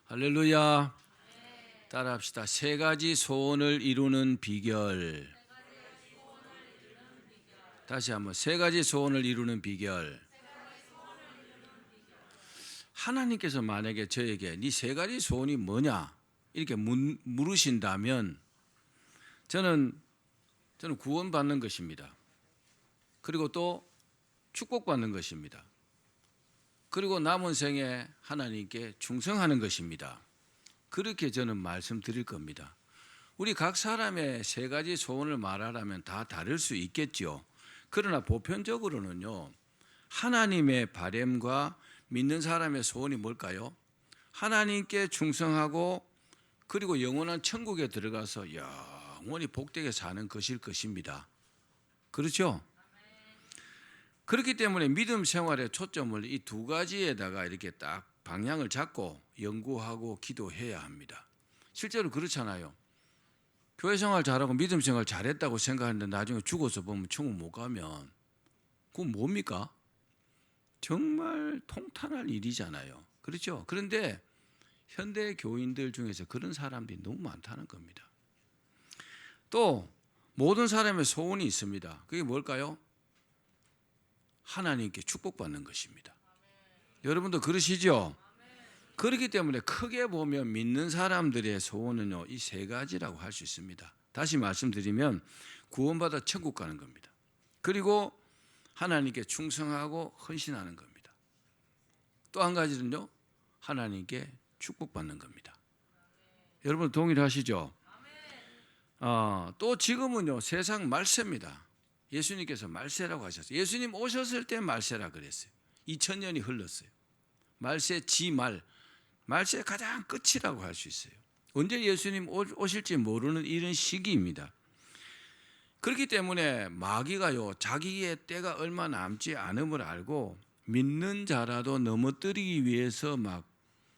할렐루야. 따라합시다. 세 가지 소원을 이루는 비결. 다시 한번 세 가지 소원을 이루는 비결. 하나님께서 만약에 저에게 네 세 가지 소원이 뭐냐 이렇게 물으신다면 저는 구원받는 것입니다. 그리고 또 축복받는 것입니다. 그리고 남은 생에 하나님께 충성하는 것입니다. 그렇게 저는 말씀드릴 겁니다. 우리 각 사람의 세 가지 소원을 말하라면 다 다를 수 있겠죠. 그러나 보편적으로는요, 하나님의 바램과 믿는 사람의 소원이 뭘까요? 하나님께 충성하고 그리고 영원한 천국에 들어가서 영원히 복되게 사는 것일 것입니다. 그렇죠? 그렇기 때문에 믿음 생활의 초점을 이 두 가지에다가 이렇게 딱 방향을 잡고 연구하고 기도해야 합니다. 실제로 그렇잖아요. 교회 생활 잘하고 믿음 생활 잘했다고 생각하는데 나중에 죽어서 보면 천국 못 가면 그건 뭡니까? 정말 통탄할 일이잖아요. 그렇죠? 그런데 현대 교인들 중에서 그런 사람들이 너무 많다는 겁니다. 또 모든 사람의 소원이 있습니다. 그게 뭘까요? 하나님께 축복받는 것입니다. 여러분도 그러시죠? 그렇기 때문에 크게 보면 믿는 사람들의 소원은요, 이 세 가지라고 할 수 있습니다. 다시 말씀드리면 구원받아 천국 가는 겁니다. 그리고 하나님께 충성하고 헌신하는 겁니다. 또 한 가지는요, 하나님께 축복받는 겁니다. 여러분 동일하시죠? 또 지금은요, 세상 말세입니다. 예수님께서 말세라고 하셨어요. 예수님 오셨을 때 말세라 그랬어요. 2000년이 흘렀어요. 말세 지말, 말세의 가장 끝이라고 할 수 있어요. 언제 예수님 오실지 모르는 이런 시기입니다. 그렇기 때문에 마귀가요, 자기의 때가 얼마 남지 않음을 알고 믿는 자라도 넘어뜨리기 위해서 막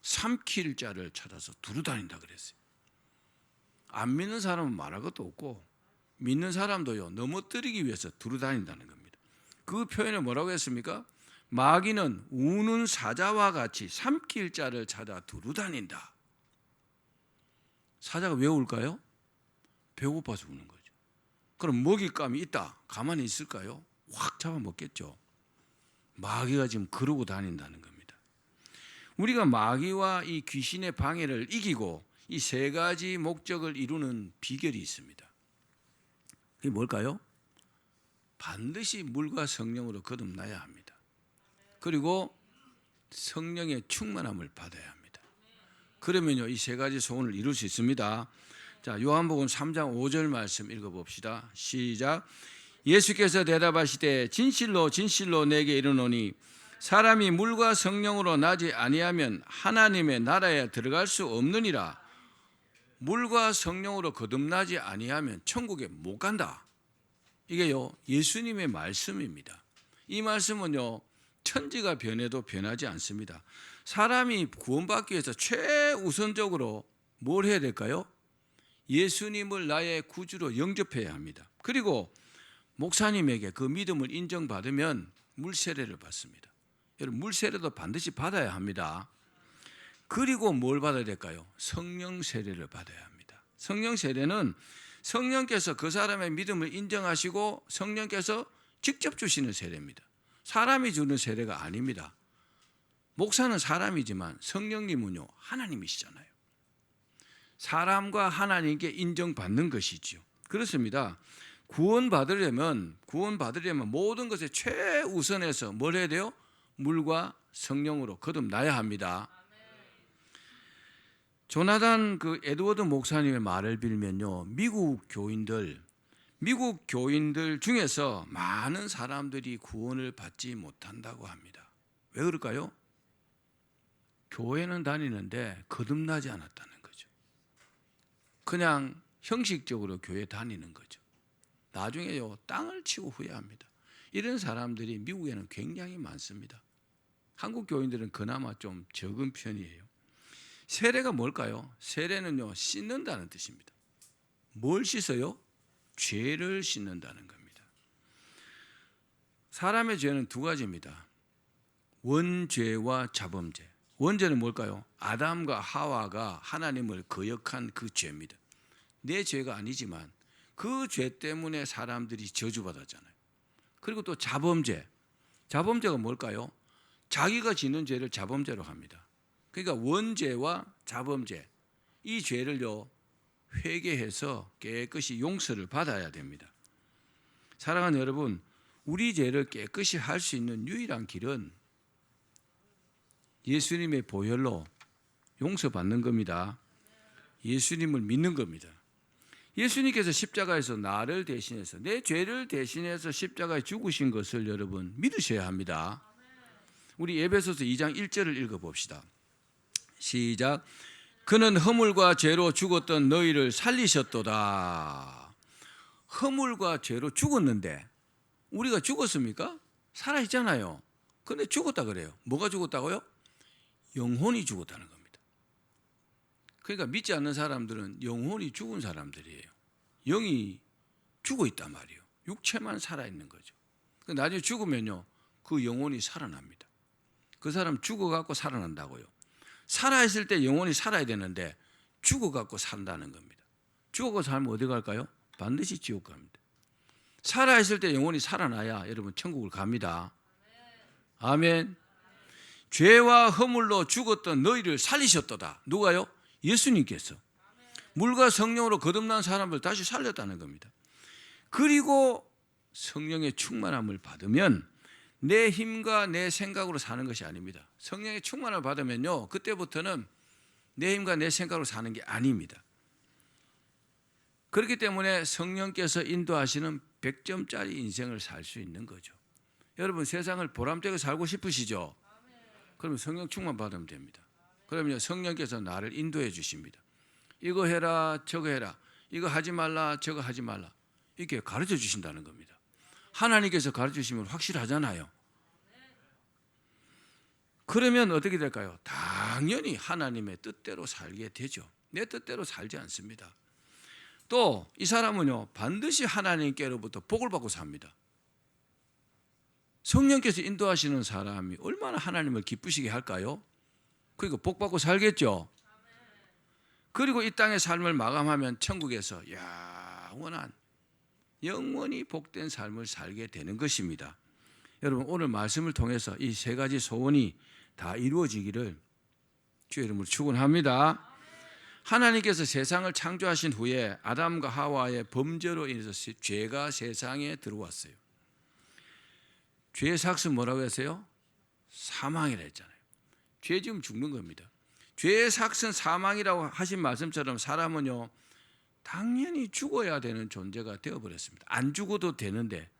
삼킬 자를 찾아서 두루 다닌다 그랬어요. 안 믿는 사람은 말할 것도 없고 믿는 사람도요, 넘어뜨리기 위해서 두루 다닌다는 겁니다. 그 표현을 뭐라고 했습니까? 마귀는 우는 사자와 같이 삼킬 자를 찾아 두루 다닌다. 사자가 왜 울까요? 배고파서 우는 거죠. 그럼 먹잇감이 있다. 가만히 있을까요? 확 잡아먹겠죠. 마귀가 지금 그러고 다닌다는 겁니다. 우리가 마귀와 이 귀신의 방해를 이기고 이 세 가지 목적을 이루는 비결이 있습니다. 그게 뭘까요? 반드시 물과 성령으로 거듭나야 합니다. 그리고 성령의 충만함을 받아야 합니다. 그러면요, 이 세 가지 소원을 이룰 수 있습니다. 자, 요한복음 3장 5절 말씀 읽어봅시다. 시작. 예수께서 대답하시되 진실로 진실로 내게 이르노니 사람이 물과 성령으로 나지 아니하면 하나님의 나라에 들어갈 수 없느니라. 물과 성령으로 거듭나지 아니하면 천국에 못 간다. 이게요, 예수님의 말씀입니다. 이 말씀은요, 천지가 변해도 변하지 않습니다. 사람이 구원받기 위해서 최우선적으로 뭘 해야 될까요? 예수님을 나의 구주로 영접해야 합니다. 그리고 목사님에게 그 믿음을 인정받으면 물세례를 받습니다. 여러분, 물세례도 반드시 받아야 합니다. 그리고 뭘 받아야 될까요? 성령 세례를 받아야 합니다. 성령 세례는 성령께서 그 사람의 믿음을 인정하시고 성령께서 직접 주시는 세례입니다. 사람이 주는 세례가 아닙니다. 목사는 사람이지만 성령님은요, 하나님이시잖아요. 사람과 하나님께 인정받는 것이죠. 그렇습니다. 구원받으려면 모든 것의 최우선에서 뭘 해야 돼요? 물과 성령으로 거듭나야 합니다. 조나단 에드워드 목사님의 말을 빌면요, 미국 교인들 중에서 많은 사람들이 구원을 받지 못한다고 합니다. 왜 그럴까요? 교회는 다니는데 거듭나지 않았다는 거죠. 그냥 형식적으로 교회 다니는 거죠. 나중에요, 땅을 치고 후회합니다. 이런 사람들이 미국에는 굉장히 많습니다. 한국 교인들은 그나마 좀 적은 편이에요. 세례가 뭘까요? 세례는요, 씻는다는 뜻입니다. 뭘 씻어요? 죄를 씻는다는 겁니다. 사람의 죄는 두 가지입니다. 원죄와 자범죄. 원죄는 뭘까요? 아담과 하와가 하나님을 거역한 그 죄입니다. 내 죄가 아니지만 그 죄 때문에 사람들이 저주받았잖아요. 그리고 또 자범죄. 자범죄가 뭘까요? 자기가 지는 죄를 자범죄로 합니다. 그러니까 원죄와 자범죄, 이 죄를요 회개해서 깨끗이 용서를 받아야 됩니다. 사랑하는 여러분, 우리 죄를 깨끗이 할 수 있는 유일한 길은 예수님의 보혈로 용서받는 겁니다. 예수님을 믿는 겁니다. 예수님께서 십자가에서 나를 대신해서, 내 죄를 대신해서 십자가에 죽으신 것을 여러분 믿으셔야 합니다. 우리 에베소서 2장 1절을 읽어봅시다. 시작. 그는 허물과 죄로 죽었던 너희를 살리셨도다. 허물과 죄로 죽었는데 우리가 죽었습니까? 살아있잖아요. 그런데 죽었다 그래요. 뭐가 죽었다고요? 영혼이 죽었다는 겁니다. 그러니까 믿지 않는 사람들은 영혼이 죽은 사람들이에요. 영이 죽어 있단 말이에요. 육체만 살아있는 거죠. 나중에 죽으면요 그 영혼이 살아납니다. 그 사람 죽어갖고 살아난다고요. 살아있을 때 영혼이 살아야 되는데 죽어갖고 산다는 겁니다. 죽어서 살면 어디 갈까요? 반드시 지옥 갑니다. 살아있을 때 영혼이 살아나야 여러분 천국을 갑니다. 아멘. 죄와 허물로 죽었던 너희를 살리셨도다. 누가요? 예수님께서. 물과 성령으로 거듭난 사람을 다시 살렸다는 겁니다. 그리고 성령의 충만함을 받으면 내 힘과 내 생각으로 사는 것이 아닙니다. 성령의 충만함을 받으면요 그때부터는 내 힘과 내 생각으로 사는 게 아닙니다. 그렇기 때문에 성령께서 인도하시는 100점짜리 인생을 살 수 있는 거죠. 여러분 세상을 보람되게 살고 싶으시죠? 그러면 성령 충만 받으면 됩니다. 그러면 성령께서 나를 인도해 주십니다. 이거 해라 저거 해라, 이거 하지 말라 저거 하지 말라, 이렇게 가르쳐 주신다는 겁니다. 하나님께서 가르쳐 주시면 확실하잖아요. 그러면 어떻게 될까요? 당연히 하나님의 뜻대로 살게 되죠. 내 뜻대로 살지 않습니다. 또 이 사람은요 반드시 하나님께로부터 복을 받고 삽니다. 성령께서 인도하시는 사람이 얼마나 하나님을 기쁘시게 할까요? 그리고 복 받고 살겠죠. 그리고 이 땅의 삶을 마감하면 천국에서 영원히 복된 삶을 살게 되는 것입니다. 여러분 오늘 말씀을 통해서 이 세 가지 소원이 다 이루어지기를 주의 이름으로 축원합니다. 하나님께서 세상을 창조하신 후에 아담과 하와의 범죄로 인해서 죄가 세상에 들어왔어요. 죄의 삭은 뭐라고 했어요? 사망이라 했잖아요. 죄 지으면 죽는 겁니다. 죄의 삭은 사망이라고 하신 말씀처럼 사람은요 당연히 죽어야 되는 존재가 되어버렸습니다. 안 죽어도 되는데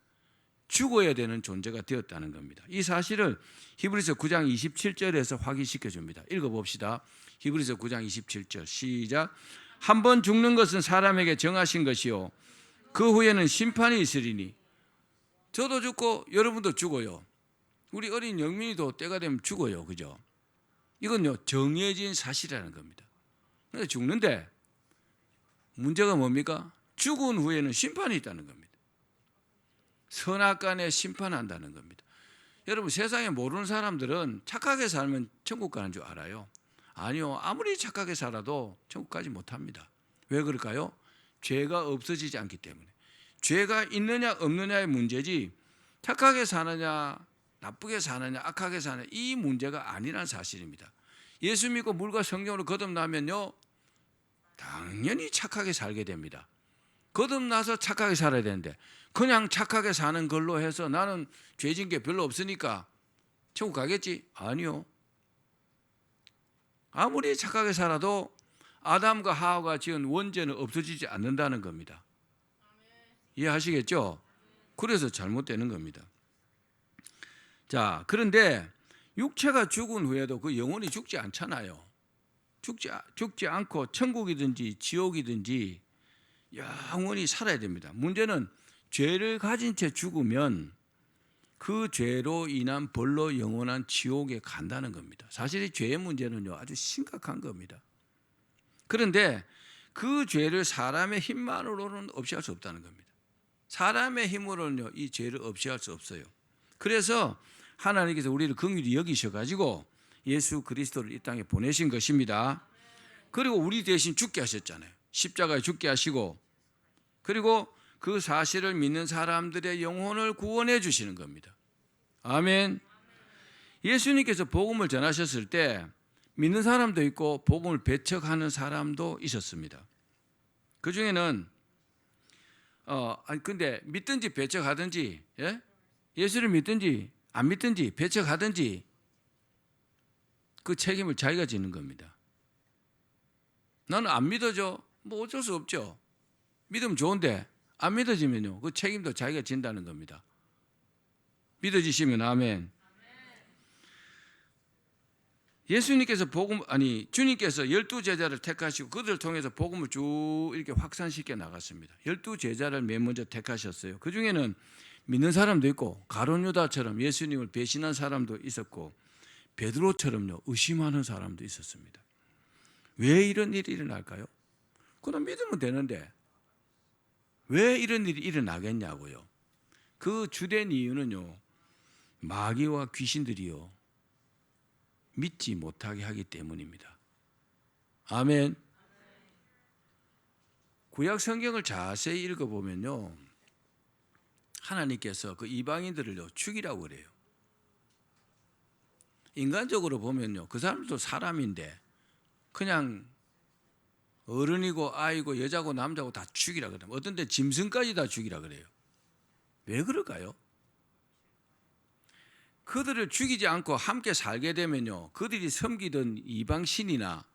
죽어야 되는 존재가 되었다는 겁니다. 이 사실을 히브리서 9장 27절에서 확인시켜 줍니다. 읽어봅시다. 히브리서 9장 27절 시작. 한 번 죽는 것은 사람에게 정하신 것이요 그 후에는 심판이 있으리니. 저도 죽고 여러분도 죽어요. 우리 어린 영민이도 때가 되면 죽어요. 그죠? 이건요 정해진 사실이라는 겁니다. 근데 죽는데 문제가 뭡니까? 죽은 후에는 심판이 있다는 겁니다. 선악간에 심판한다는 겁니다. 여러분 세상에 모르는 사람들은 착하게 살면 천국 가는 줄 알아요. 아니요, 아무리 착하게 살아도 천국 가지 못합니다. 왜 그럴까요? 죄가 없어지지 않기 때문에. 죄가 있느냐 없느냐의 문제지 착하게 사느냐 나쁘게 사느냐 악하게 사느냐 이 문제가 아니라는 사실입니다. 예수 믿고 물과 성령으로 거듭나면요 당연히 착하게 살게 됩니다. 거듭나서 착하게 살아야 되는데 그냥 착하게 사는 걸로 해서 나는 죄진 게 별로 없으니까 천국 가겠지? 아니요. 아무리 착하게 살아도 아담과 하와가 지은 원죄는 없어지지 않는다는 겁니다. 이해하시겠죠? 그래서 잘못되는 겁니다. 자, 그런데 육체가 죽은 후에도 그 영혼이 죽지 않잖아요. 죽지 않고 천국이든지 지옥이든지 영원히 살아야 됩니다. 문제는 죄를 가진 채 죽으면 그 죄로 인한 벌로 영원한 지옥에 간다는 겁니다. 사실 이 죄의 문제는요 아주 심각한 겁니다. 그런데 그 죄를 사람의 힘만으로는 없애할 수 없다는 겁니다. 사람의 힘으로는요 이 죄를 없애할 수 없어요. 그래서 하나님께서 우리를 긍휼히 여기셔가지고 예수 그리스도를 이 땅에 보내신 것입니다. 그리고 우리 대신 죽게 하셨잖아요. 십자가에 죽게 하시고, 그리고 그 사실을 믿는 사람들의 영혼을 구원해 주시는 겁니다. 아멘. 예수님께서 복음을 전하셨을 때 믿는 사람도 있고 복음을 배척하는 사람도 있었습니다. 그 중에는 근데 믿든지 배척하든지, 예? 예수를 믿든지 안 믿든지 배척하든지 그 책임을 자기가 지는 겁니다. 나는 안 믿어져. 뭐 어쩔 수 없죠. 믿으면 좋은데 안 믿어지면요, 그 책임도 자기가 진다는 겁니다. 믿어지시면 아멘. 예수님께서 주님께서 12제자를 택하시고 그들을 통해서 복음을 쭉 이렇게 확산시켜 나갔습니다. 12제자를 맨 먼저 택하셨어요. 그 중에는 믿는 사람도 있고 가룟 유다처럼 예수님을 배신한 사람도 있었고 베드로처럼요, 의심하는 사람도 있었습니다. 왜 이런 일이 일어날까요? 그럼 믿으면 되는데 왜 이런 일이 일어나겠냐고요. 그 주된 이유는요, 마귀와 귀신들이요, 믿지 못하게 하기 때문입니다. 아멘. 구약 성경을 자세히 읽어보면요, 하나님께서 그 이방인들을요 죽이라고 그래요. 인간적으로 보면요, 그 사람들도 사람인데 그냥 어른이고 아이고 여자고 남자고 다 죽이라 그래요. 어떤 데 짐승까지 다 죽이라 그래요. 왜 그럴까요? 그들을 죽이지 않고 함께 살게 되면요, 그들이 섬기던 이방신이나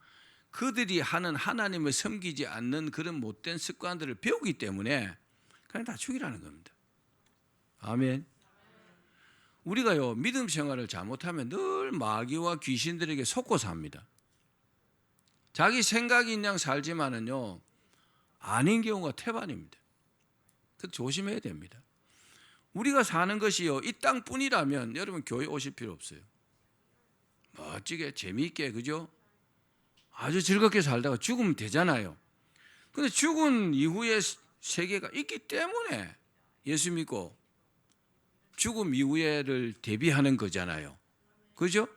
그들이 하는 하나님을 섬기지 않는 그런 못된 습관들을 배우기 때문에 그냥 다 죽이라는 겁니다. 아멘. 우리가요, 믿음 생활을 잘못하면 늘 마귀와 귀신들에게 속고 삽니다. 자기 생각인 양 살지만은요, 아닌 경우가 태반입니다. 그래서 조심해야 됩니다. 우리가 사는 것이요, 이 땅뿐이라면 여러분 교회 오실 필요 없어요. 멋지게 재미있게, 그죠? 아주 즐겁게 살다가 죽으면 되잖아요. 근데 죽은 이후에 세계가 있기 때문에 예수 믿고 죽음 이후에를 대비하는 거잖아요. 그죠?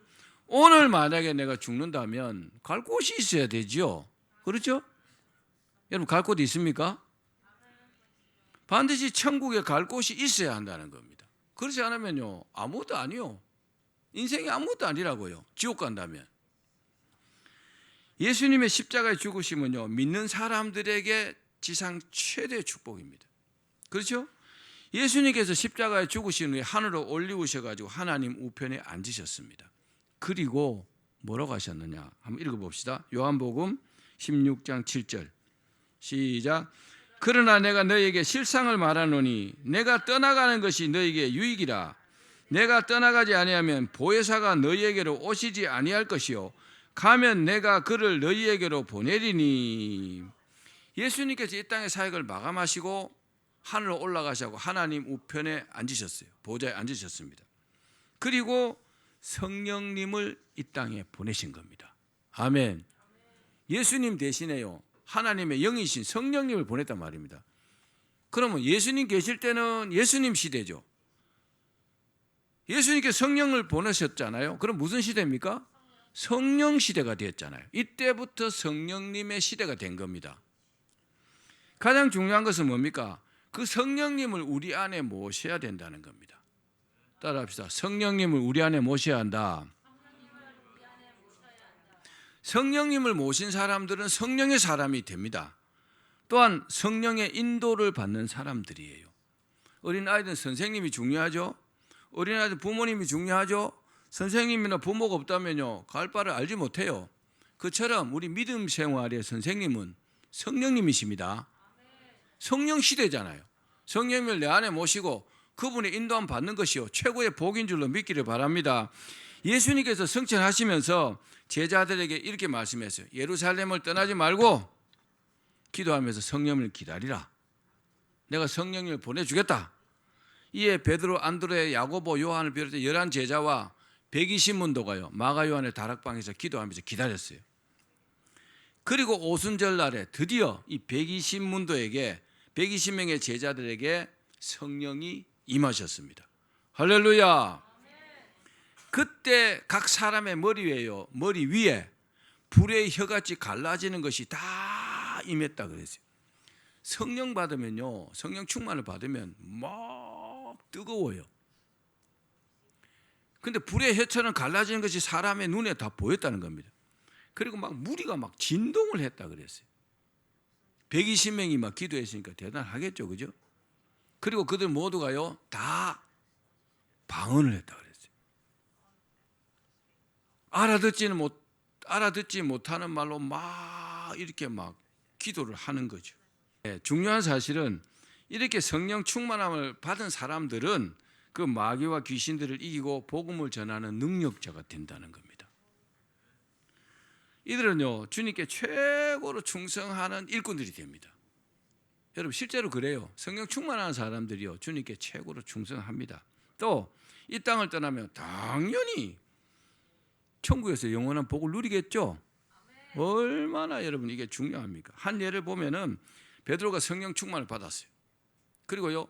오늘 만약에 내가 죽는다면 갈 곳이 있어야 되죠. 그렇죠? 여러분 갈 곳 있습니까? 반드시 천국에 갈 곳이 있어야 한다는 겁니다. 그렇지 않으면요, 아무것도 아니요. 인생이 아무것도 아니라고요. 지옥 간다면. 예수님의 십자가의 죽으심은요, 믿는 사람들에게 지상 최대의 축복입니다. 그렇죠? 예수님께서 십자가에 죽으신 후에 하늘로 올리우셔가지고 하나님 우편에 앉으셨습니다. 그리고 뭐라고 하셨느냐? 한번 읽어봅시다. 요한복음 16장 7절 시작. 그러나 내가 너희에게 실상을 말하노니 내가 떠나가는 것이 너희에게 유익이라. 내가 떠나가지 아니하면 보혜사가 너희에게로 오시지 아니할 것이요 가면 내가 그를 너희에게로 보내리니. 예수님께서 이 땅의 사역을 마감하시고 하늘로 올라가시고 하나님 우편에 앉으셨어요. 보좌에 앉으셨습니다. 그리고 성령님을 이 땅에 보내신 겁니다. 아멘. 예수님 대신에요, 하나님의 영이신 성령님을 보냈단 말입니다. 그러면 예수님 계실 때는 예수님 시대죠. 예수님께 성령을 보내셨잖아요. 그럼 무슨 시대입니까? 성령 시대가 되었잖아요. 이때부터 성령님의 시대가 된 겁니다. 가장 중요한 것은 뭡니까? 그 성령님을 우리 안에 모셔야 된다는 겁니다. 따라합시다. 성령님을 우리 안에 모셔야 한다. 성령님을 모신 사람들은 성령의 사람이 됩니다. 또한 성령의 인도를 받는 사람들이에요. 어린아이들은 선생님이 중요하죠. 어린아이들 부모님이 중요하죠. 선생님이나 부모가 없다면요, 갈 바를 알지 못해요. 그처럼 우리 믿음 생활의 선생님은 성령님이십니다. 성령 시대잖아요. 성령님을 내 안에 모시고 그분의 인도함 받는 것이요 최고의 복인 줄로 믿기를 바랍니다. 예수님께서 승천하시면서 제자들에게 이렇게 말씀했어요. 예루살렘을 떠나지 말고 기도하면서 성령을 기다리라. 내가 성령을 보내주겠다. 이에 베드로, 안드레, 야고보, 요한을 비롯해 11제자와 120문도가요 마가 요한의 다락방에서 기도하면서 기다렸어요. 그리고 오순절 날에 드디어 이 120문도에게 120명의 제자들에게 성령이 임하셨습니다. 할렐루야. 그때 각 사람의 머리 위에 불의 혀같이 갈라지는 것이 다 임했다 그랬어요. 성령 받으면요, 성령 충만을 받으면 막 뜨거워요. 근데 불의 혀처럼 갈라지는 것이 사람의 눈에 다 보였다는 겁니다. 그리고 막 무리가 막 진동을 했다 그랬어요. 120명이 막 기도했으니까 대단하겠죠, 그죠? 그리고 그들 모두가요 다 방언을 했다 그랬어요. 알아듣지 못하는 말로 막 이렇게 막 기도를 하는 거죠. 중요한 사실은 이렇게 성령 충만함을 받은 사람들은 그 마귀와 귀신들을 이기고 복음을 전하는 능력자가 된다는 겁니다. 이들은요 주님께 최고로 충성하는 일꾼들이 됩니다. 여러분 실제로 그래요. 성령 충만한 사람들이요 주님께 최고로 충성합니다. 또 이 땅을 떠나면 당연히 천국에서 영원한 복을 누리겠죠. 얼마나 여러분 이게 중요합니까? 한 예를 보면은 베드로가 성령 충만을 받았어요. 그리고요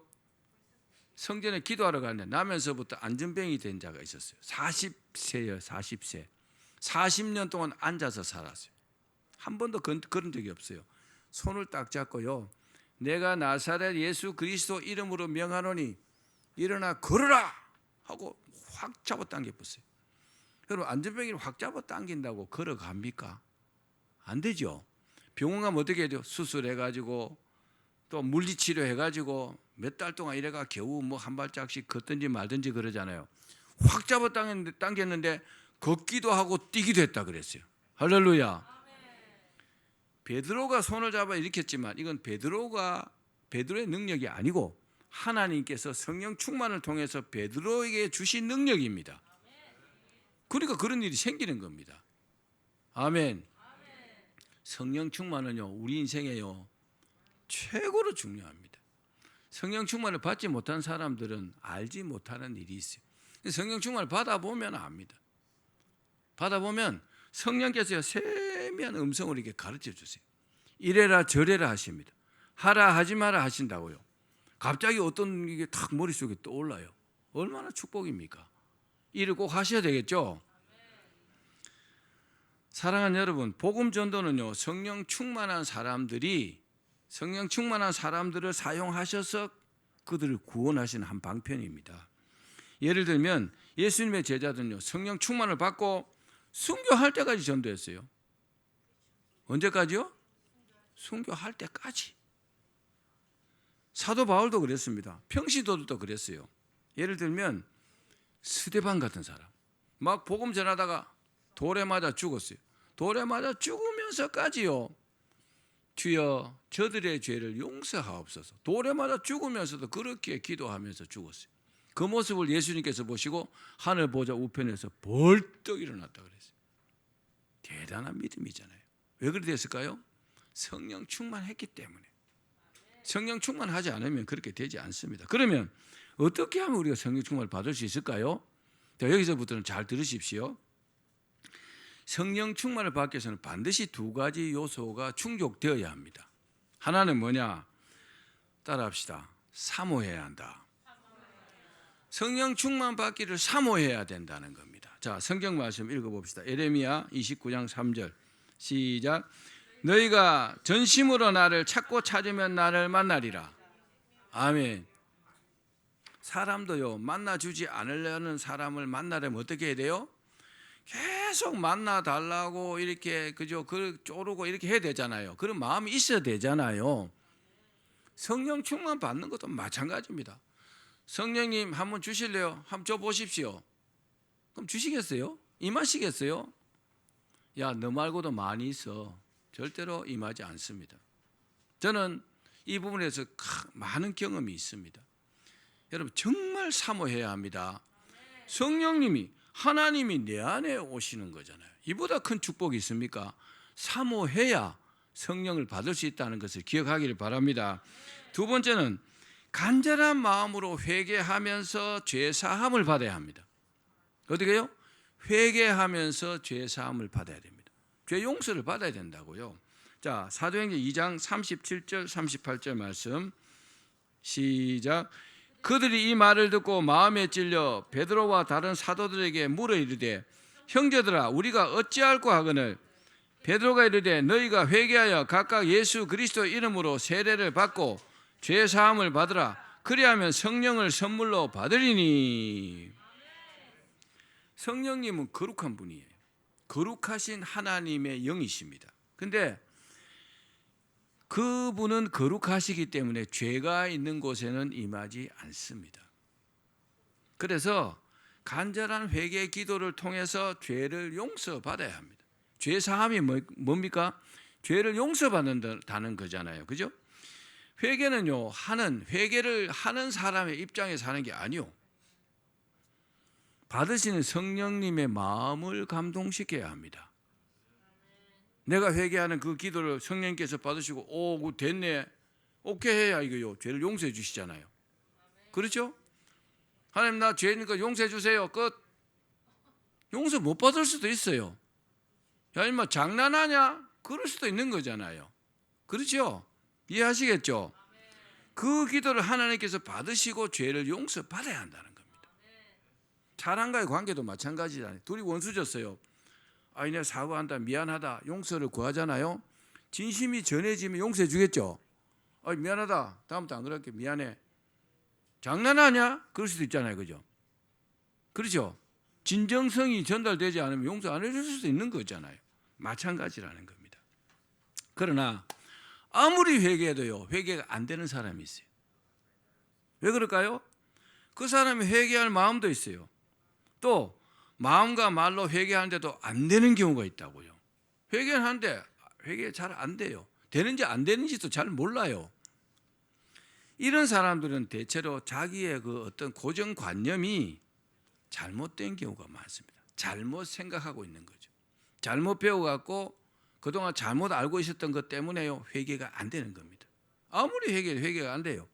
성전에 기도하러 가는데 나면서부터 안전병이 된 자가 있었어요. 40세요. 40세. 40년 동안 앉아서 살았어요. 한 번도 그런 적이 없어요. 손을 딱 잡고요, 내가 나사렛 예수 그리스도 이름으로 명하노니 일어나 걸어라 하고 확 잡아당겼어요. 여러분 안전병이를 확 잡아당긴다고 걸어갑니까? 안 되죠. 병원 가면 어떻게 해야 돼요? 수술해가지고 또 물리치료 해가지고 몇 달 동안 이래가 겨우 뭐 한 발짝씩 걷든지 말든지 그러잖아요. 확 잡아당겼는데 걷기도 하고 뛰기도 했다 그랬어요. 할렐루야. 베드로가 손을 잡아 일으켰지만 이건 베드로의 능력이 아니고 하나님께서 성령 충만을 통해서 베드로에게 주신 능력입니다. 그러니까 그런 일이 생기는 겁니다. 아멘. 성령 충만은요 우리 인생에요 최고로 중요합니다. 성령 충만을 받지 못한 사람들은 알지 못하는 일이 있어요. 성령 충만을 받아보면 압니다. 받아보면 성령께서 세미한 음성을 이렇게 가르쳐 주세요. 이래라 저래라 하십니다. 하라 하지 마라 하신다고요. 갑자기 어떤 게 탁 머릿속에 떠올라요. 얼마나 축복입니까? 일을 꼭 하셔야 되겠죠. 사랑하는 여러분, 복음 전도는요 성령 충만한 사람들을 사용하셔서 그들을 구원하시는 한 방편입니다. 예를 들면 예수님의 제자들은요 성령 충만을 받고 순교할 때까지 전도했어요. 언제까지요? 순교할 때까지. 사도 바울도 그랬습니다. 평시도도 그랬어요. 예를 들면 스데반 같은 사람 막 복음 전하다가 돌에 맞아 죽었어요. 돌에 맞아 죽으면서까지요 주여 저들의 죄를 용서하옵소서. 돌에 맞아 죽으면서도 그렇게 기도하면서 죽었어요. 그 모습을 예수님께서 보시고 하늘 보좌 우편에서 벌떡 일어났다 그랬어요. 대단한 믿음이잖아요. 왜 그렇게 됐을까요? 성령 충만했기 때문에. 성령 충만하지 않으면 그렇게 되지 않습니다. 그러면 어떻게 하면 우리가 성령 충만을 받을 수 있을까요? 자, 여기서부터는 잘 들으십시오. 성령 충만을 받기 위해서는 반드시 두 가지 요소가 충족되어야 합니다. 하나는 뭐냐? 따라합시다. 사모해야 한다. 성령 충만 받기를 사모해야 된다는 겁니다. 자, 성경 말씀 읽어봅시다. 예레미야 29장 3절 시작. 너희가 전심으로 나를 찾고 찾으면 나를 만나리라. 아멘. 사람도요 만나주지 않으려는 사람을 만나려면 어떻게 해야 돼요? 계속 만나달라고 이렇게 그저 쪼르고 이렇게 해야 되잖아요. 그런 마음이 있어야 되잖아요. 성령 충만 받는 것도 마찬가지입니다. 성령님 한번 주실래요? 한번 줘보십시오. 그럼 주시겠어요? 임하시겠어요? 야, 너 말고도 많이 있어. 절대로 임하지 않습니다. 저는 이 부분에서 많은 경험이 있습니다. 여러분 정말 사모해야 합니다. 성령님이 하나님이 내 안에 오시는 거잖아요. 이보다 큰 축복이 있습니까? 사모해야 성령을 받을 수 있다는 것을 기억하기를 바랍니다. 두 번째는 간절한 마음으로 회개하면서 죄사함을 받아야 합니다. 어떻게 해요? 회개하면서 죄사함을 받아야 됩니다. 죄 용서를 받아야 된다고요. 자, 사도행전 2장 37절 38절 말씀 시작. 그들이 이 말을 듣고 마음에 찔려 베드로와 다른 사도들에게 물어 이르되 형제들아 우리가 어찌할꼬 하거늘 베드로가 이르되 너희가 회개하여 각각 예수 그리스도 이름으로 세례를 받고 죄 사함을 받으라. 그리하면 성령을 선물로 받으리니. 성령님은 거룩한 분이에요. 거룩하신 하나님의 영이십니다. 근데 그분은 거룩하시기 때문에 죄가 있는 곳에는 임하지 않습니다. 그래서 간절한 회개 기도를 통해서 죄를 용서받아야 합니다. 죄 사함이 뭡니까? 죄를 용서받는다는 거잖아요. 그죠? 회개는요, 회개를 하는 사람의 입장에서 하는 게 아니요. 받으시는 성령님의 마음을 감동시켜야 합니다. 내가 회개하는 그 기도를 성령님께서 받으시고 오 됐네 오케이 해야 이거요 죄를 용서해 주시잖아요. 그렇죠? 하나님 나 죄니까 용서해 주세요. 끝. 용서 못 받을 수도 있어요. 야 임마 장난하냐? 그럴 수도 있는 거잖아요. 그렇죠? 이해하시겠죠? 그 기도를 하나님께서 받으시고 죄를 용서받아야 한다는 겁니다. 사람과의 관계도 마찬가지잖아요. 둘이 원수졌어요. 아니 내가 사과한다 미안하다 용서를 구하잖아요. 진심이 전해지면 용서해 주겠죠. 아니 미안하다 다음부터 안 그럴게 미안해. 장난하냐? 그럴 수도 있잖아요. 그죠? 그렇죠? 진정성이 전달되지 않으면 용서 안 해줄 수도 있는 거잖아요. 마찬가지라는 겁니다. 그러나 아무리 회개해도요 회개가 안 되는 사람이 있어요. 왜 그럴까요? 그 사람이 회개할 마음도 있어요. 또 마음과 말로 회개하는데도 안 되는 경우가 있다고요. 회개는 하는데 회개 잘 안 돼요. 되는지 안 되는지도 잘 몰라요. 이런 사람들은 대체로 자기의 그 어떤 고정관념이 잘못된 경우가 많습니다. 잘못 생각하고 있는 거죠. 잘못 배워갖고 그동안 잘못 알고 있었던 것 때문에요 회개가 안 되는 겁니다. 아무리 회개가 안 돼요.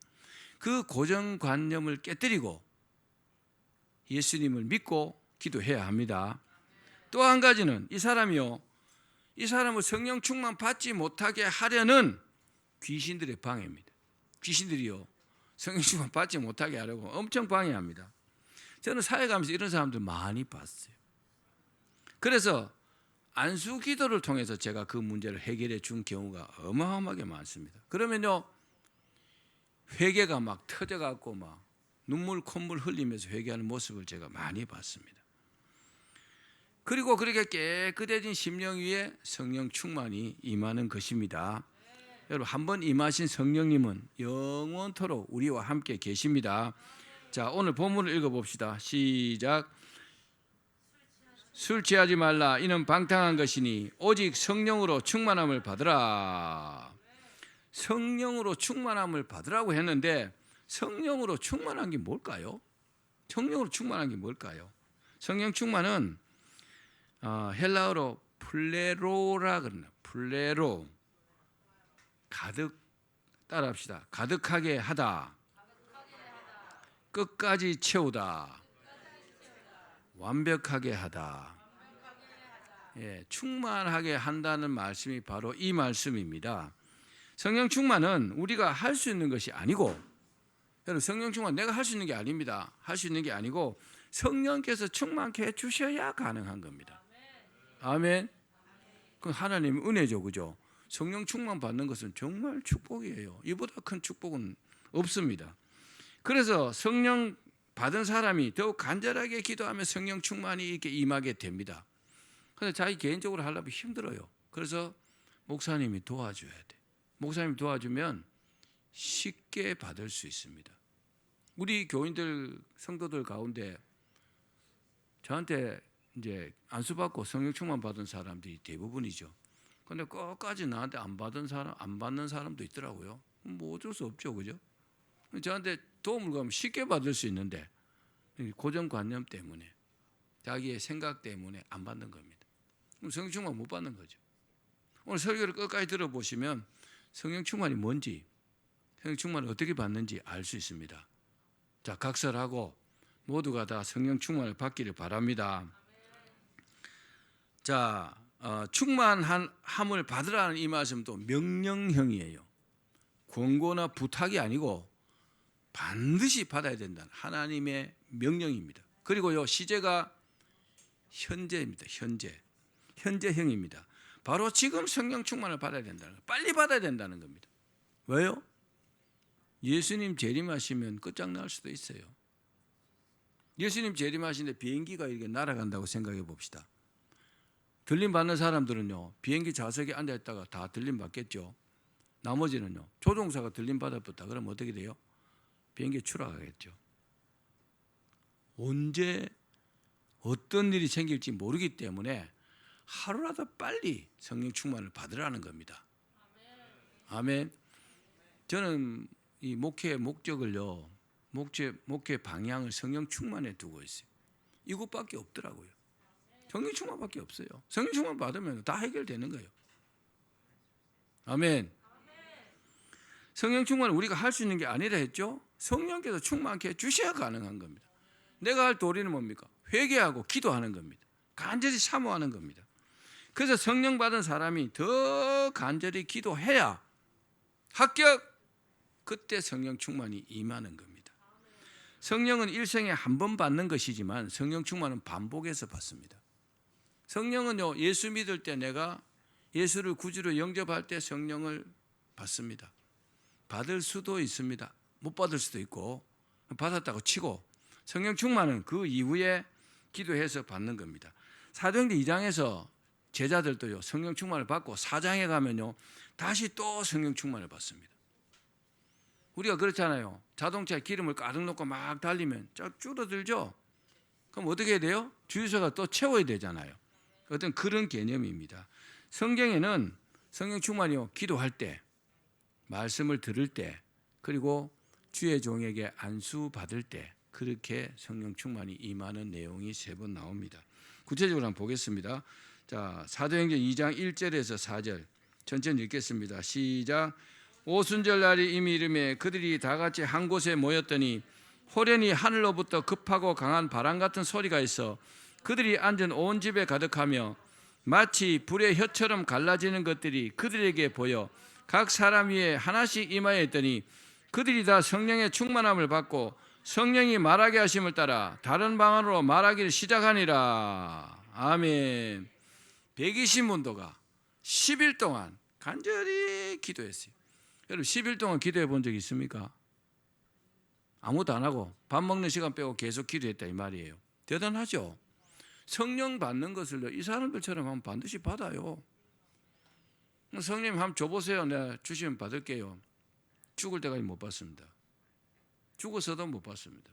그 고정관념을 깨뜨리고 예수님을 믿고 기도해야 합니다. 또 한 가지는 이 사람을 성령 충만 받지 못하게 하려는 귀신들의 방해입니다. 귀신들이요 성령 충만 받지 못하게 하려고 엄청 방해합니다. 저는 사회 가면서 이런 사람들 많이 봤어요. 그래서 안수 기도를 통해서 제가 그 문제를 해결해 준 경우가 어마어마하게 많습니다. 그러면요 회개가 막 터져갖고 막 눈물 콧물 흘리면서 회개하는 모습을 제가 많이 봤습니다. 그리고 그렇게 깨끗해진 심령 위에 성령 충만이 임하는 것입니다. 여러분 한번 임하신 성령님은 영원토록 우리와 함께 계십니다. 자 오늘 본문을 읽어봅시다. 시작. 술 취하지 말라 이는 방탕한 것이니 오직 성령으로 충만함을 받으라. 성령으로 충만함을 받으라고 했는데 성령으로 충만한 게 뭘까요? 성령으로 충만한 게 뭘까요? 성령 충만은 헬라어로 플레로라 그러나 플레로 가득 따라합시다. 가득하게 하다, 끝까지 채우다, 완벽하게 하다. 예, 충만하게 한다는 말씀이 바로 이 말씀입니다. 성령 충만은 우리가 할 수 있는 것이 아니고 여러분 성령 충만 내가 할 수 있는 게 아닙니다. 할 수 있는 게 아니고 성령께서 충만케 해주셔야 가능한 겁니다. 아멘. 그건 하나님의 은혜죠. 그죠? 성령 충만 받는 것은 정말 축복이에요. 이보다 큰 축복은 없습니다. 그래서 성령 받은 사람이 더욱 간절하게 기도하면 성령 충만이 이렇게 임하게 됩니다. 그런데 자기 개인적으로 하려면 힘들어요. 그래서 목사님이 도와줘야 돼. 목사님이 도와주면 쉽게 받을 수 있습니다. 우리 교인들 성도들 가운데 저한테 이제 안수받고 성령 충만 받은 사람들이 대부분이죠. 그런데 끝까지 나한테 안 받는 사람도 있더라고요. 뭐 어쩔 수 없죠, 그죠? 저한테 도움을 가면 쉽게 받을 수 있는데 고정관념 때문에 자기의 생각 때문에 안 받는 겁니다. 성령 충만 못 받는 거죠. 오늘 설교를 끝까지 들어보시면 성령 충만이 뭔지, 성령 충만을 어떻게 받는지 알 수 있습니다. 자, 각설하고 모두가 다 성령 충만을 받기를 바랍니다. 자, 충만함을 받으라는 이 말씀도 명령형이에요. 권고나 부탁이 아니고 반드시 받아야 된다는 하나님의 명령입니다. 그리고요, 시제가 현재입니다. 현재형입니다. 바로 지금 성령 충만을 받아야 된다는 거예요. 빨리 받아야 된다는 겁니다. 왜요? 예수님 재림하시면 끝장날 수도 있어요. 예수님 재림하시는데 비행기가 이렇게 날아간다고 생각해 봅시다. 들림 받는 사람들은요, 비행기 좌석에 앉아 있다가 다 들림 받겠죠. 나머지는요, 조종사가 들림 받아봤다 그러면 어떻게 돼요? 비행기 추락하겠죠. 언제 어떤 일이 생길지 모르기 때문에 하루라도 빨리 성령 충만을 받으라는 겁니다. 아멘. 저는 이 목회의 목적을요, 목회 방향을 성령 충만에 두고 있어요. 이것밖에 없더라고요. 성령 충만밖에 없어요. 성령 충만 받으면 다 해결되는 거예요. 아멘. 성령 충만을 우리가 할 수 있는 게 아니라 했죠. 성령께서 충만케 해주셔야 가능한 겁니다. 내가 할 도리는 뭡니까? 회개하고 기도하는 겁니다. 간절히 사모하는 겁니다. 그래서 성령 받은 사람이 더 간절히 기도해야 합격! 그때 성령 충만이 임하는 겁니다. 성령은 일생에 한 번 받는 것이지만 성령 충만은 반복해서 받습니다. 성령은요, 예수 믿을 때 내가 예수를 구주로 영접할 때 성령을 받습니다. 받을 수도 있습니다. 못 받을 수도 있고, 받았다고 치고, 성령 충만은 그 이후에 기도해서 받는 겁니다. 사도행전 2장에서 제자들도요, 성령 충만을 받고 4장에 가면요, 다시 또 성령 충만을 받습니다. 우리가 그렇잖아요. 자동차에 기름을 가득 넣고 막 달리면 쫙 줄어들죠. 그럼 어떻게 해야 돼요? 주유소가 또 채워야 되잖아요. 어떤 그런 개념입니다. 성경에는 성령 충만이요, 기도할 때, 말씀을 들을 때, 그리고 주의 종에게 안수 받을 때 그렇게 성령 충만이 임하는 내용이 3번 나옵니다. 구체적으로 한번 보겠습니다. 자, 사도행전 2장 1절에서 4절 천천히 읽겠습니다. 시작. 오순절 날이 이미 이르매 그들이 다 같이 한 곳에 모였더니 호련히 하늘로부터 급하고 강한 바람 같은 소리가 있어 그들이 앉은 온 집에 가득하며 마치 불의 혀처럼 갈라지는 것들이 그들에게 보여 각 사람 위에 하나씩 임하여 있더니 그들이 다 성령의 충만함을 받고 성령이 말하게 하심을 따라 다른 방언으로 말하기를 시작하니라. 아멘. 120문도가 10일 동안 간절히 기도했어요. 여러분 10일 동안 기도해 본 적 있습니까? 아무것도 안 하고 밥 먹는 시간 빼고 계속 기도했다 이 말이에요. 대단하죠? 성령 받는 것을 이 사람들처럼 하면 반드시 받아요. 성령님 한번 줘보세요. 내가 주시면 받을게요. 죽을 때까지 못 받습니다. 죽어서도 못 받습니다.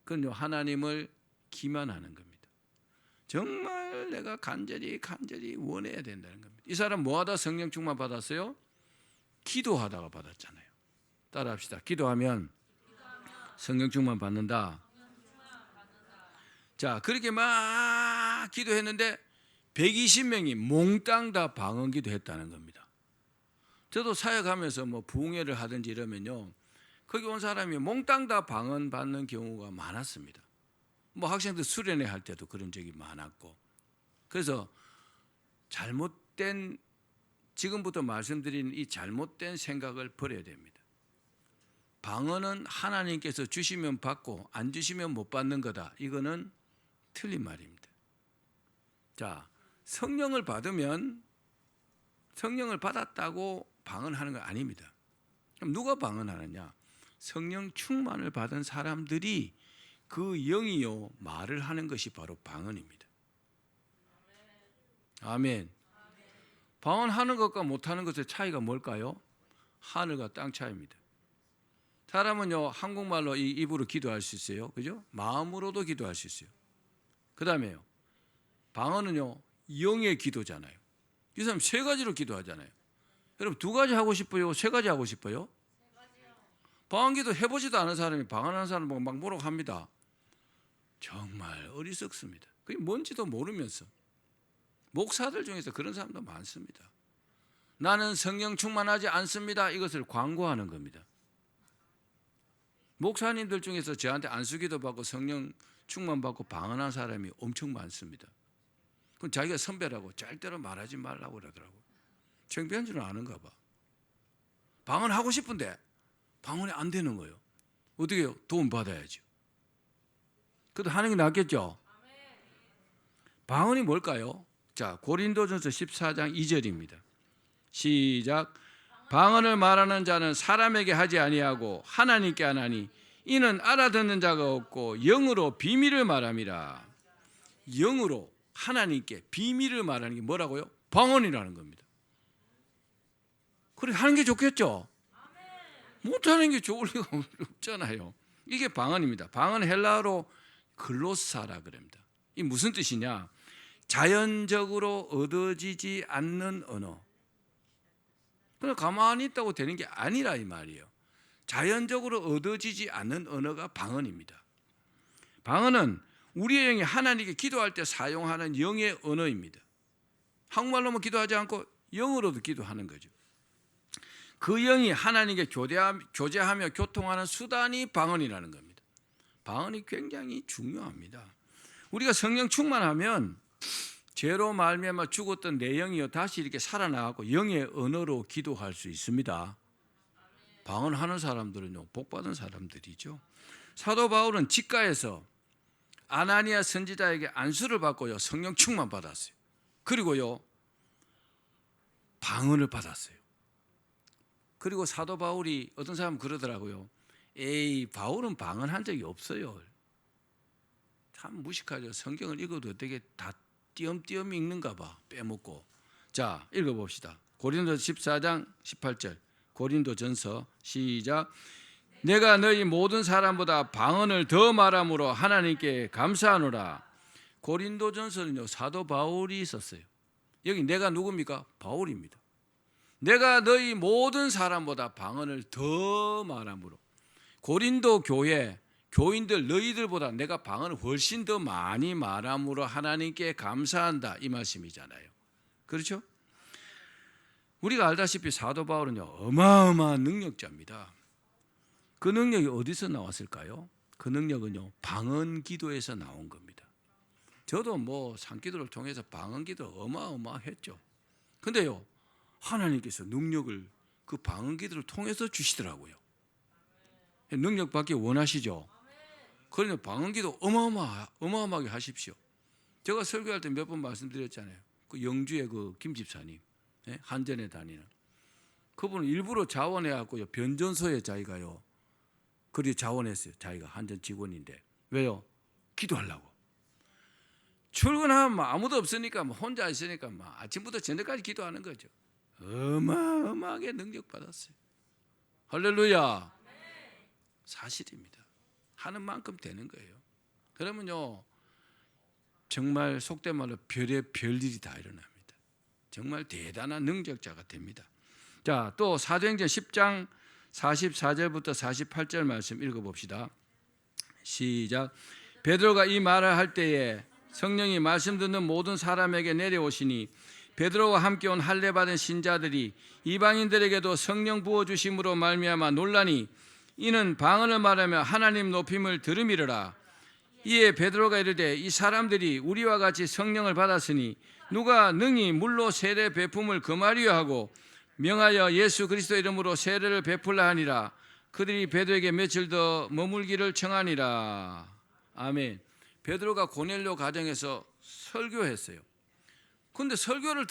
그건 하나님을 기만하는 겁니다. 정말 내가 간절히 원해야 된다는 겁니다. 이 사람 뭐하다 성령 충만 받았어요? 기도하다가 받았잖아요. 따라합시다. 기도하면 성령 충만 받는다. 자, 그렇게 막 기도했는데 120명이 몽땅 다 방언 기도했다는 겁니다. 저도 사역하면서 뭐 부흥회를 하든지 이러면요, 거기 온 사람이 몽땅 다 방언 받는 경우가 많았습니다. 뭐 학생들 수련회 할 때도 그런 적이 많았고, 그래서 잘못된, 지금부터 말씀드린 이 잘못된 생각을 버려야 됩니다. 방언은 하나님께서 주시면 받고 안 주시면 못 받는 거다. 이거는 틀린 말입니다. 자, 성령을 받으면 성령을 받았다고 방언하는 건 아닙니다. 그럼 누가 방언하느냐? 성령 충만을 받은 사람들이 그 영이요 말을 하는 것이 바로 방언입니다. 아멘. 방언하는 것과 못하는 것의 차이가 뭘까요? 하늘과 땅 차이입니다. 사람은요 한국말로 이 입으로 기도할 수 있어요, 그죠? 마음으로도 기도할 수 있어요. 그 다음에요 방언은요 영의 기도잖아요. 이 사람 3가지로 기도하잖아요. 여러분 2가지 하고 싶어요? 3가지 하고 싶어요? 방언 기도 해보지도 않은 사람이 방언하는 사람 보고 막 뭐라고 합니다. 정말 어리석습니다. 그게 뭔지도 모르면서. 목사들 중에서 그런 사람도 많습니다. 나는 성령 충만하지 않습니다. 이것을 광고하는 겁니다. 목사님들 중에서 저한테 안수기도 받고 성령 충만 받고 방언한 사람이 엄청 많습니다. 그럼 자기가 선배라고 절대로 말하지 말라고 그러더라고요. 창피한 줄은 아는가 봐. 방언하고 싶은데 방언이 안 되는 거예요. 어떻게 해요? 도움 받아야죠. 그래도 하는 게 낫겠죠. 방언이 뭘까요? 자, 고린도전서 14장 2절입니다. 시작. 방언을 말하는 자는 사람에게 하지 아니하고 하나님께 하나니 이는 알아듣는 자가 없고 영으로 비밀을 말함이라. 영으로 하나님께 비밀을 말하는 게 뭐라고요? 방언이라는 겁니다. 그래 하는 게 좋겠죠. 못하는 게 좋을 리가 없잖아요. 이게 방언입니다. 방언 헬라어로 글로사라 그럽니다. 이 무슨 뜻이냐? 자연적으로 얻어지지 않는 언어. 그냥 가만히 있다고 되는 게 아니라 이 말이에요. 자연적으로 얻어지지 않는 언어가 방언입니다. 방언은 우리의 영이 하나님께 기도할 때 사용하는 영의 언어입니다. 한국말로만 기도하지 않고 영어로도 기도하는 거죠. 그 영이 하나님께 교제하며 교통하는 수단이 방언이라는 겁니다. 방언이 굉장히 중요합니다. 우리가 성령 충만하면 죄로 말미암아 죽었던 내 영이요 다시 이렇게 살아나고 영의 언어로 기도할 수 있습니다. 방언하는 사람들은요 복받은 사람들이죠. 사도 바울은 직가에서 아나니아 선지자에게 안수를 받고요 성령 충만 받았어요. 그리고요 방언을 받았어요. 그리고 사도 바울이 어떤 사람은 그러더라고요. 에이 바울은 방언한 적이 없어요. 참 무식하죠. 성경을 읽어도 어떻게 다 띄엄띄엄 읽는가 봐. 빼먹고. 자 읽어봅시다. 고린도전서 14장 18절 고린도전서 시작. 내가 너희 모든 사람보다 방언을 더 말함으로 하나님께 감사하노라. 고린도전서는요 사도 바울이 있었어요. 여기 내가 누굽니까? 바울입니다. 내가 너희 모든 사람보다 방언을 더 말함으로. 고린도 교회 교인들 너희들보다 내가 방언을 훨씬 더 많이 말함으로 하나님께 감사한다 이 말씀이잖아요. 그렇죠? 우리가 알다시피 사도 바울은요 어마어마한 능력자입니다. 그 능력이 어디서 나왔을까요? 그 능력은요 방언 기도에서 나온 겁니다. 저도 뭐 산기도를 통해서 방언 기도 어마어마했죠. 근데요 하나님께서 능력을 그 방언 기도를 통해서 주시더라고요. 능력 받기 원하시죠? 그러니 방언 기도 어마어마하게 하십시오. 제가 설교할 때 몇 번 말씀드렸잖아요. 그 영주의 그 김 집사님, 한전에 다니는 그분은 일부러 자원해갖고요 변전소에 자기가요 그리 자원했어요. 자기가 한전 직원인데 왜요? 기도하려고. 출근하면 아무도 없으니까 혼자 있으니까 아침부터 저녁까지 기도하는 거죠. 어마어마하게 능력 받았어요. 할렐루야. 사실입니다. 하는 만큼 되는 거예요. 그러면요 정말 속된 말로 별의 별일이 다 일어납니다. 정말 대단한 능력자가 됩니다. 자, 또 사도행전 10장 44절부터 48절 말씀 읽어봅시다. 시작. 베드로가 이 말을 할 때에 성령이 말씀 듣는 모든 사람에게 내려오시니 베드로와 함께 온 할례 받은 신자들이 이방인들에게도 성령 부어 주심으로 말미암아 놀라니 이는 방언을 말하며 하나님 높임을 들음이러라. 이에 베드로가 이르되 이 사람들이 우리와 같이 성령을 받았으니 누가 능히 물로 세례 베품을 금하리요 하고 명하여 예수 그리스도 이름으로 세례를 베풀라 하니라. 그들이 베드로에게 며칠 더 머물기를 청하니라. 아멘. 베드로가 고넬료 가정에서 설교했어요. 그런데 설교를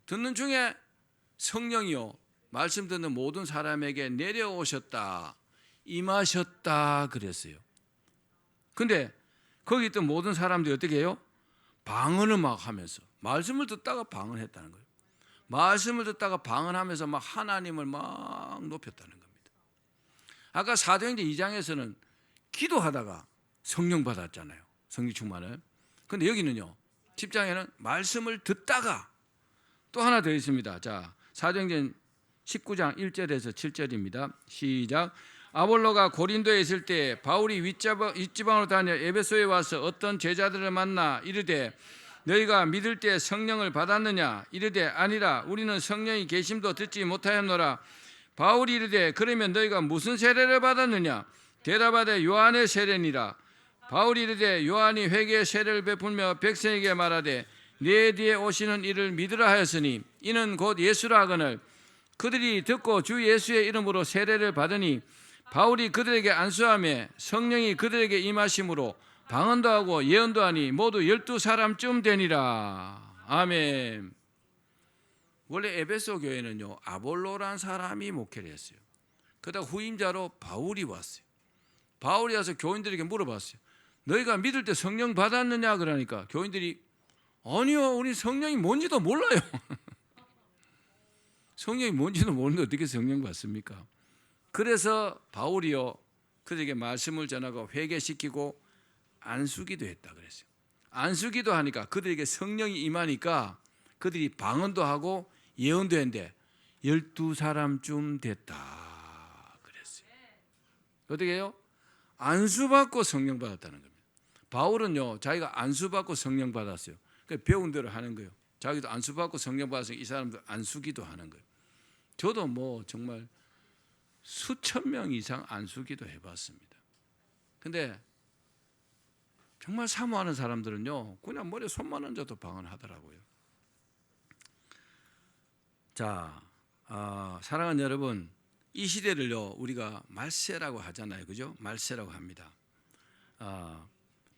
듣는 중에 성령이요 말씀 듣는 모든 사람에게 내려오셨다 임하셨다 그랬어요. 근데 거기 있던 모든 사람들이 어떻게 해요? 방언을 막 하면서 말씀을 듣다가 방언했다는 거예요. 말씀을 듣다가 방언하면서 막 하나님을 막 높였다는 겁니다. 아까 사도행전 2장에서는 기도하다가 성령 받았잖아요. 성령 충만을. 근데 여기는요 10장에는 말씀을 듣다가 또 하나 더 있습니다. 자, 사도행전 19장 1절에서 7절입니다. 시작. 아볼로가 고린도에 있을 때 바울이 윗지방으로 다녀 에베소에 와서 어떤 제자들을 만나 이르되 너희가 믿을 때 성령을 받았느냐? 이르되 아니라 우리는 성령이 계심도 듣지 못하였노라. 바울이 이르되 그러면 너희가 무슨 세례를 받았느냐? 대답하되 요한의 세례니라. 바울이 이르되 요한이 회개의 세례를 베풀며 백성에게 말하되 네 뒤에 오시는 이를 믿으라 하였으니 이는 곧 예수라 하거늘 그들이 듣고 주 예수의 이름으로 세례를 받으니 바울이 그들에게 안수하며 성령이 그들에게 임하심으로 방언도 하고 예언도 하니 모두 12사람쯤 되니라. 아멘. 원래 에베소 교회는요, 아볼로란 사람이 목회를 했어요. 그러다 후임자로 바울이 왔어요. 바울이 와서 교인들에게 물어봤어요. 너희가 믿을 때 성령 받았느냐? 그러니까 교인들이 아니요, 우리 성령이 뭔지도 몰라요. 성령이 뭔지도 모르는데 어떻게 성령 받습니까? 그래서 바울이요, 그들에게 말씀을 전하고 회개시키고 안수기도 했다 그랬어요. 안수기도 하니까 그들에게 성령이 임하니까 그들이 방언도 하고 예언도 했는데 12사람쯤 됐다 그랬어요. 어떻게 해요? 안수받고 성령 받았다는 겁니다. 바울은요, 자기가 안수받고 성령 받았어요. 그러니까 배운 대로 하는 거예요. 자기도 안수받고 성령 받아서 이 사람도 안수기도 하는 거예요. 저도 뭐 정말 수천 명 이상 안수기도 해봤습니다. 근데 정말 사모하는 사람들은요, 그냥 머리에 손만 얹어도 방언하더라고요. 자, 사랑하는 여러분, 이 시대를요, 우리가 말세라고 하잖아요. 그죠? 말세라고 합니다.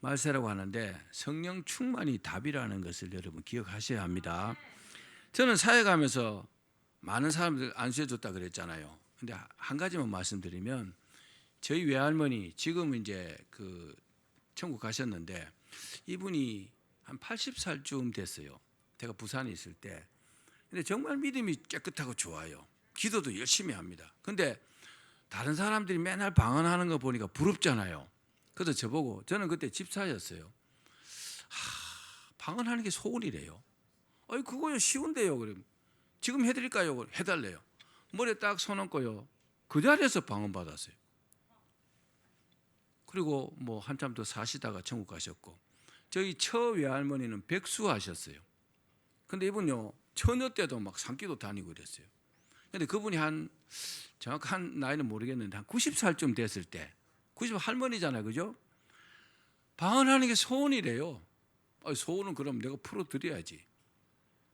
말세라고 하는데 성령 충만이 답이라는 것을 여러분 기억하셔야 합니다. 저는 사회 가면서 많은 사람들 안수해 줬다 그랬잖아요. 근데 한 가지만 말씀드리면, 저희 외할머니 지금 이제 그 천국 가셨는데 이분이 한 80살쯤 됐어요. 제가 부산에 있을 때. 근데 정말 믿음이 깨끗하고 좋아요. 기도도 열심히 합니다. 근데 다른 사람들이 맨날 방언하는 거 보니까 부럽잖아요. 그래서 저보고, 저는 그때 집사였어요. 방언하는 게 소원이래요. 아니 그거요 쉬운데요. 그럼 지금 해드릴까요? 해달래요. 머리에 딱 손 얹고요, 그 자리에서 방언 받았어요. 그리고 뭐 한참 더 사시다가 천국 가셨고, 저희 처 외할머니는 백수하셨어요. 근데 이분요, 처녀 때도 막 산기도 다니고 이랬어요. 근데 그분이 한 정확한 나이는 모르겠는데 한 90살쯤 됐을 때, 90 할머니잖아요, 그죠? 방언하는 게 소원이래요. 소원은 그럼 내가 풀어드려야지.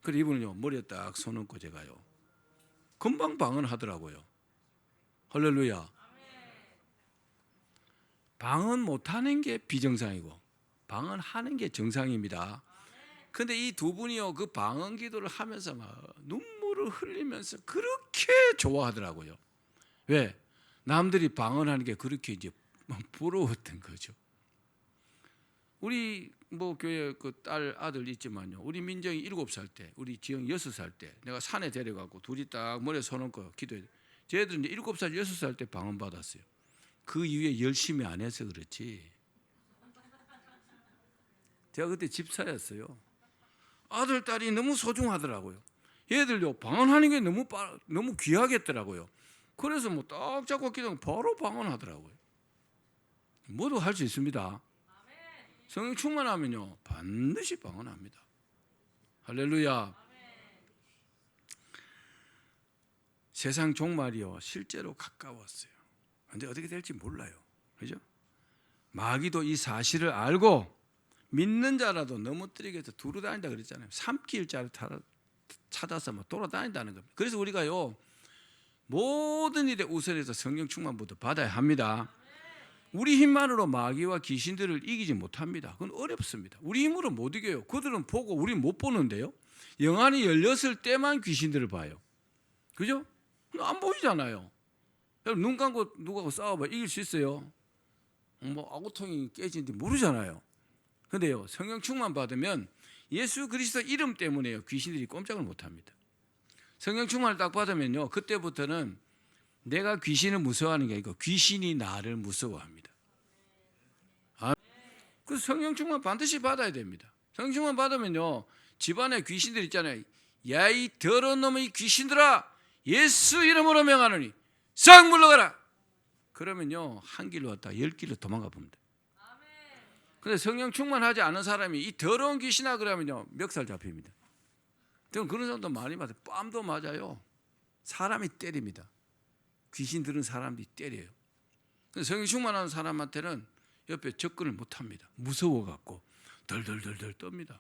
그래서 이분은요, 머리에 딱 손 얹고 제가요, 금방 방언하더라고요. 할렐루야. 방언 못하는 게 비정상이고 방언하는 게 정상입니다. 근데 이 두 분이요, 그 방언 기도를 하면서 막 눈물을 흘리면서 그렇게 좋아하더라고요. 왜? 남들이 방언하는 게 그렇게 이제 부러웠던 거죠. 우리 뭐 교회 그 딸 아들 있지만요, 우리 민정이 7살 때, 우리 지영이 6살 때 내가 산에 데려가고 둘이 딱 머리에 손 얹고 기도해. 쟤들은 이제 7살, 6살 때 방언 받았어요. 그 이후에 열심히 안 해서 그렇지. 제가 그때 집사였어요. 아들, 딸이 너무 소중하더라고요. 얘들요, 방언하는 게 너무 귀하겠더라고요. 그래서 뭐 딱 잡고 기도하면 바로 방언하더라고요. 모두 할 수 있습니다. 성령 충만하면요, 반드시 방언합니다. 할렐루야. 세상 종말이요, 실제로 가까웠어요. 근데 어떻게 될지 몰라요. 그죠? 마귀도 이 사실을 알고 믿는 자라도 넘어뜨리게 해서 두루 다닌다 그랬잖아요. 삼킬자를 찾아서 막 돌아다닌다는 겁니다. 그래서 우리가요, 모든 일에 우선해서 성령 충만부터 받아야 합니다. 우리 힘만으로 마귀와 귀신들을 이기지 못합니다. 그건 어렵습니다. 우리 힘으로 못 이겨요. 그들은 보고 우리는 못 보는데요. 영안이 열렸을 때만 귀신들을 봐요. 그죠? 안 보이잖아요. 여러분, 눈 감고 누구하고 싸워봐 이길 수 있어요? 뭐 아구통이 깨지는지 모르잖아요. 근데요, 성령 충만 받으면 예수 그리스도 이름 때문에요, 귀신들이 꼼짝을 못합니다. 성령 충만을 딱 받으면요, 그때부터는 내가 귀신을 무서워하는 게 아니고 귀신이 나를 무서워합니다. 그래서 성령 충만 반드시 받아야 됩니다. 성령 충만 받으면요, 집안에 귀신들 있잖아요. 야, 이 더러운 놈의 귀신들아, 예수 이름으로 명하노니 싹 물러가라. 그러면요, 한 길로 왔다 10길로 도망가 봅니다. 근데 성령 충만하지 않은 사람이 이 더러운 귀신아 그러면요, 멱살 잡힙니다. 그런 사람도 많이 맞아요. 뺨도 맞아요. 사람이 때립니다. 귀신 들은 사람들이 때려요. 근데 성령 충만한 사람한테는 옆에 접근을 못합니다. 무서워갖고 덜덜덜덜 떱니다.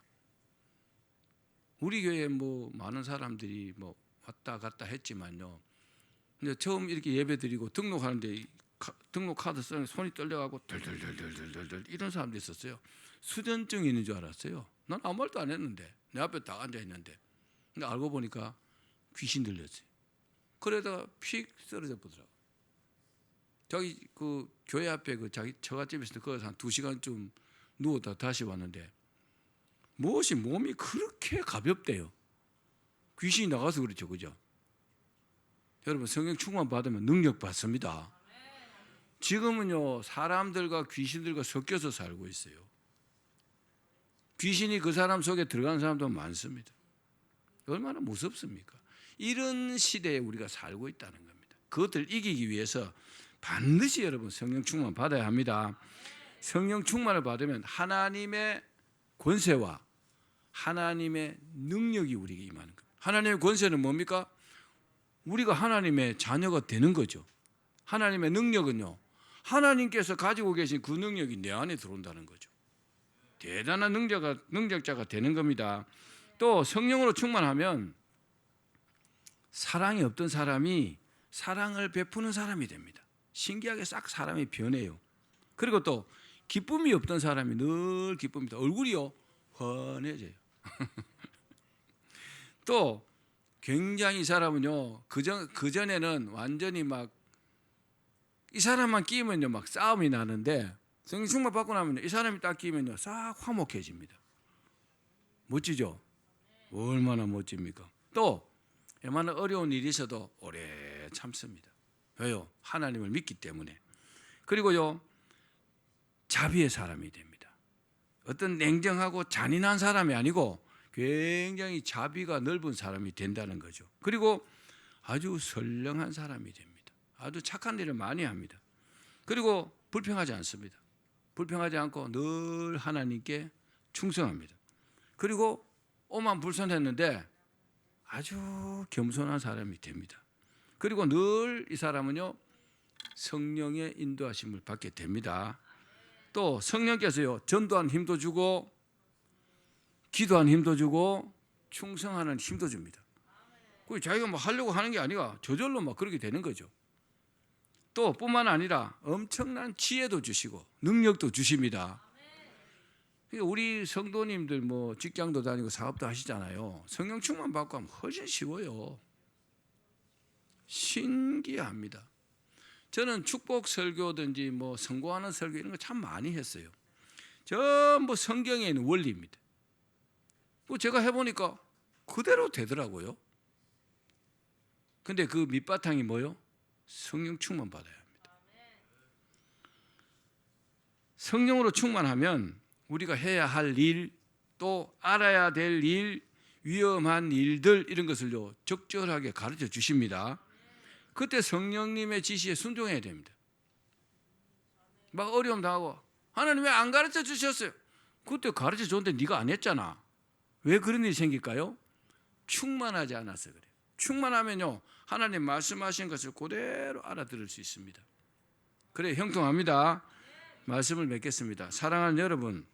우리 교회에 뭐 많은 사람들이 뭐 왔다 갔다 했지만요, 근데 처음 이렇게 예배 드리고 등록하는데 등록 카드 쓰는 손이 떨려가고 덜덜덜덜덜덜 이런 사람도 있었어요. 수전증이 있는 줄 알았어요. 난 아무 말도 안 했는데 내 앞에 딱 앉아 있는데, 근데 알고 보니까 귀신 들렸어요. 그러다가 픽 쓰러져 보더라고. 자기 그 교회 앞에 그 자기 처갓집에서 거기서 한 2시간쯤 누웠다 다시 왔는데 무엇이 몸이 그렇게 가볍대요. 귀신이 나가서 그렇죠, 그죠? 여러분 성령 충만 받으면 능력 받습니다. 지금은요 사람들과 귀신들과 섞여서 살고 있어요. 귀신이 그 사람 속에 들어가는 사람도 많습니다. 얼마나 무섭습니까? 이런 시대에 우리가 살고 있다는 겁니다. 그것들 이기기 위해서 반드시 여러분 성령 충만 받아야 합니다. 성령 충만을 받으면 하나님의 권세와 하나님의 능력이 우리에게 임하는 겁니다. 하나님의 권세는 뭡니까? 우리가 하나님의 자녀가 되는 거죠. 하나님의 능력은요, 하나님께서 가지고 계신 그 능력이 내 안에 들어온다는 거죠. 대단한 능력자가 되는 겁니다. 또 성령으로 충만하면 사랑이 없던 사람이 사랑을 베푸는 사람이 됩니다. 신기하게 싹 사람이 변해요. 그리고 또 기쁨이 없던 사람이 늘 기쁩니다. 얼굴이요 환해져요. 또 굉장히 이 사람은요 그전에는 완전히 막 이 사람만 끼면요 막 싸움이 나는데 성령 충만 받고 나면 이 사람이 딱 끼면요 싹 화목해집니다. 멋지죠? 얼마나 멋집니까? 또 얼마나 어려운 일이 있어도 오래 참습니다. 왜요? 하나님을 믿기 때문에. 그리고요 자비의 사람이 됩니다. 어떤 냉정하고 잔인한 사람이 아니고 굉장히 자비가 넓은 사람이 된다는 거죠. 그리고 아주 선량한 사람이 됩니다. 아주 착한 일을 많이 합니다. 그리고 불평하지 않습니다. 불평하지 않고 늘 하나님께 충성합니다. 그리고 오만 불선했는데 아주 겸손한 사람이 됩니다. 그리고 늘 이 사람은요 성령의 인도하심을 받게 됩니다. 또 성령께서요 전도한 힘도 주고 기도한 힘도 주고 충성하는 힘도 줍니다. 그 자기가 뭐 하려고 하는 게 아니라 저절로 막 그렇게 되는 거죠. 또 뿐만 아니라 엄청난 지혜도 주시고 능력도 주십니다. 우리 성도님들 뭐 직장도 다니고 사업도 하시잖아요. 성령 충만 받고 하면 훨씬 쉬워요. 신기합니다. 저는 축복 설교든지 뭐 성공하는 설교 이런 거 참 많이 했어요. 전부 성경에 있는 원리입니다. 제가 해보니까 그대로 되더라고요. 근데 그 밑바탕이 뭐요? 성령 충만 받아야 합니다. 성령으로 충만하면 우리가 해야 할 일, 또 알아야 될 일, 위험한 일들 이런 것을요 적절하게 가르쳐 주십니다. 그때 성령님의 지시에 순종해야 됩니다. 막 어려움 당하고 하나님 왜 안 가르쳐 주셨어요? 그때 가르쳐 줬는데 네가 안 했잖아. 왜 그런 일이 생길까요? 충만하지 않아서 그래요. 충만하면요 하나님 말씀하신 것을 그대로 알아들을 수 있습니다. 그래 형통합니다. 말씀을 맺겠습니다. 사랑하는 여러분,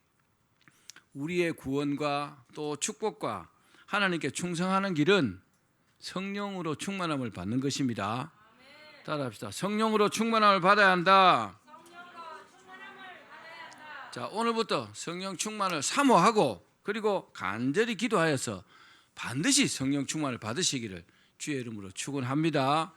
우리의 구원과 또 축복과 하나님께 충성하는 길은 성령으로 충만함을 받는 것입니다. 따라합시다. 성령으로 충만함을 받아야 한다. 자, 오늘부터 성령 충만을 사모하고 그리고 간절히 기도하여서 반드시 성령 충만을 받으시기를 주의 이름으로 축원합니다.